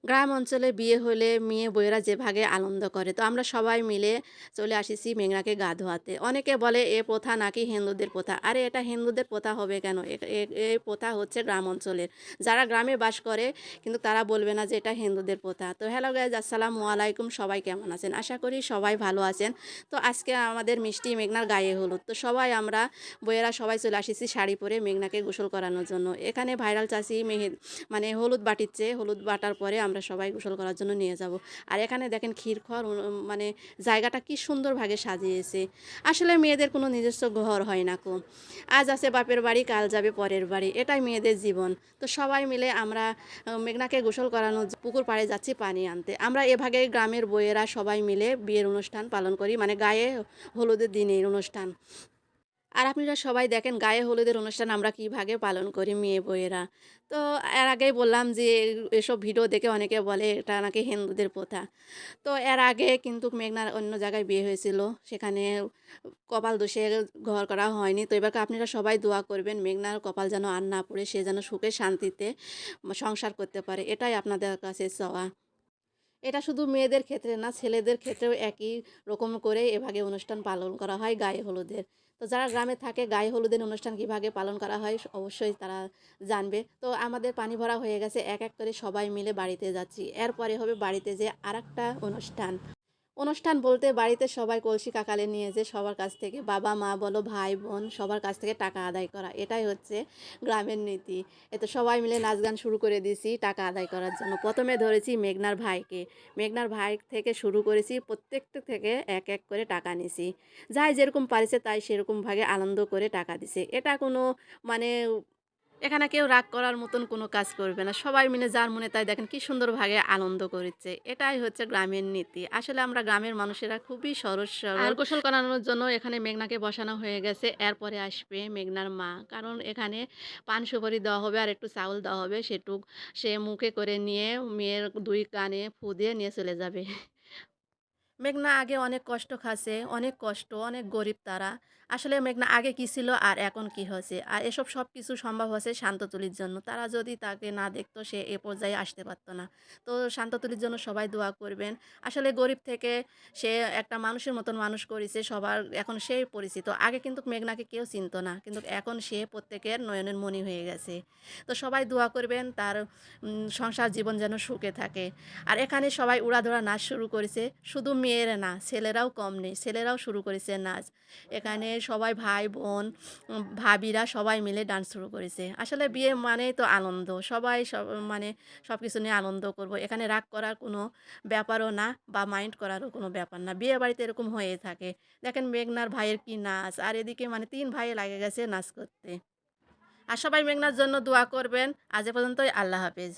গ্রাম অঞ্চলে বিয়ে হলে মেয়ে বউয়েরা যেভাবে আনন্দ করে, তো আমরা সবাই মিলে চলে আসিছি মেঘনাকে গা ধোয়াতে। অনেকে বলে এ প্রথা নাকি হিন্দুদের প্রথা। আরে এটা হিন্দুদের প্রথা হবে কেন? এই প্রথা হচ্ছে গ্রাম অঞ্চলের। যারা গ্রামে বাস করে কিন্তু তারা বলবে না যে এটা হিন্দুদের প্রথা। তো হ্যালো গাইজ, আসসালামু আলাইকুম। সবাই কেমন আছেন? আশা করি সবাই ভালো আছেন। তো আজকে আমাদের মিষ্টি মেঘনার গায়ে হলুদ। তো সবাই আমরা বউয়েরা সবাই চলে আসিছি শাড়ি পরে মেঘনাকে গোসল করানোর জন্য। এখানে ভাইরাল চাচি মানে হলুদ বাটিচ্ছে। হলুদ বাটার পরে আমরা সবাই গোসল করার জন্য নিয়ে যাব। আর এখানে দেখেন ক্ষীরখর মানে জায়গাটা কি সুন্দরভাবে সাজিয়েছে। আসলে মেয়েদের কোনো নিজস্ব ঘর হয় না কো। আজ আছে বাপের বাড়ি, কাল যাবে পরের বাড়ি। এটাই মেয়েদের জীবন। তো সবাই মিলে আমরা মেঘনাকে গোসল করানোর পুকুর পাড়ে যাচ্ছি পানি আনতে। আমরা এভাবে গ্রামের বউয়েরা সবাই মিলে বিয়ের অনুষ্ঠান পালন করি, মানে গায়ে হলুদের দিনের অনুষ্ঠান। আর আপনারা সবাই দেখেন গায়ে হলুদের অনুষ্ঠান আমরা কীভাবে পালন করি মেয়ে বউয়েরা। তো এর আগেই বললাম যে এসব ভিডিও দেখে অনেকে বলে এটা নাকি হিন্দুদের প্রথা। তো এর আগে কিন্তু মেঘনার অন্য জায়গায় বিয়ে হয়েছিল। সেখানে কপাল দোষে ঘর করা হয়নি। তো এবার আপনারা সবাই দোয়া করবেন মেঘনার কপাল যেন আর না পড়ে, সে যেন সুখে শান্তিতে সংসার করতে পারে। এটাই আপনাদের কাছে চাওয়া। এটা শুধু মেয়েদের ক্ষেত্রে না, ছেলেদের ক্ষেত্রেও একই রকম করে এভাবে অনুষ্ঠান পালন করা হয় গায়ে হলুদের। তো যারা গ্রামে থাকে গায়ে হলুদের অনুষ্ঠান কীভাবে পালন করা হয় অবশ্যই তারা জানবে। তো আমাদের পানি ভরা হয়ে গেছে, এক এক করে সবাই মিলে বাড়িতে যাচ্ছি। এরপরে হবে বাড়িতে যে আরেকটা অনুষ্ঠান। অনুষ্ঠান বলতে বাড়িতে সবাই কলসি কাকালে নিয়ে যে সবার কাছ থেকে, বাবা মা বলো ভাই বোন সবার কাছ থেকে টাকা আদায় করা, এটাই হচ্ছে গ্রামের নীতি। তো সবাই মিলে নাচ গান শুরু করে দিয়েছি টাকা আদায় করার জন্য। প্রথমে ধরেছি মেঘনার ভাইকে। মেঘনার ভাই থেকে শুরু করেছি, প্রত্যেকটা থেকে এক এক করে টাকা নিছি। যাই যেরকম পারিছে তাই সেরকমভাবে আনন্দ করে টাকা দিছে। এটা কোনো মানে এখানে কেউ রাগ করার মতন কোনো কাজ করবে না। সবাই মিলে যার মনে তাই দেখেন কি সুন্দরভাবে আনন্দ করেছে। এটাই হচ্ছে গ্রামের নীতি। আসলে আমরা গ্রামের মানুষেরা খুবই সহজ সরল। আর গোসল করানোর জন্য এখানে মেঘনাকে বসানো হয়ে গেছে। এরপরে আসবে মেঘনার মা। কারণ এখানে পান সুপারি দেওয়া হবে আর একটু চাউল দেওয়া হবে। সে মুখে করে নিয়ে মেয়ের ২ কানে ফু দিয়ে নিয়ে চলে যাবে। মেঘনা আগে অনেক কষ্ট খাচ্ছে, অনেক কষ্ট, অনেক গরিব তারা। আসলে মেঘনা আগে কী ছিল আর এখন কী হয়েছে। আর এসব সব কিছু সম্ভব হয়েছে শান্ততুলির জন্য। তারা যদি তাকে না দেখতো সে এ পর্যায়ে আসতে পারত না। তো শান্ততুলির জন্য সবাই দোয়া করবেন। আসলে গরিব থেকে সে একটা মানুষের মতন মানুষ করেছে, সবার এখন সেই পরিচিত। আগে কিন্তু মেঘনাকে কেউ চিনত না। কিন্তু এখন সে প্রত্যেকের নয়নের মণি হয়ে গেছে। তো সবাই দোয়া করবেন তার সংসার জীবন যেন সুখে থাকে। আর এখানে সবাই উড়াধুরা নাচ শুরু করেছে। শুধু মেয়েরা না, ছেলেরাও কম নেই। ছেলেরাও শুরু করেছে নাচ। এখানে সবাই ভাই বোন ভাবিরা সবাই মিলে ডান্স শুরু করেছে। আসলে বিয়ে মানেই তো আনন্দ। সবাই মানে সব কিছু নিয়ে আনন্দ করব। এখানে রাগ করার কোনো ব্যাপারও না বা মাইন্ড করারও কোনো ব্যাপার না। বিয়ে বাড়িতে এরকম হয়ে থাকে। দেখেন মেঘনার ভাইয়ের কি নাচ, আর এদিকে মানে ৩ ভাই লাগে গেছে নাচ করতে। আর সবাই মেঘনার জন্য দোয়া করবেন। আজ এ পর্যন্তই। আল্লাহ হাফেজ।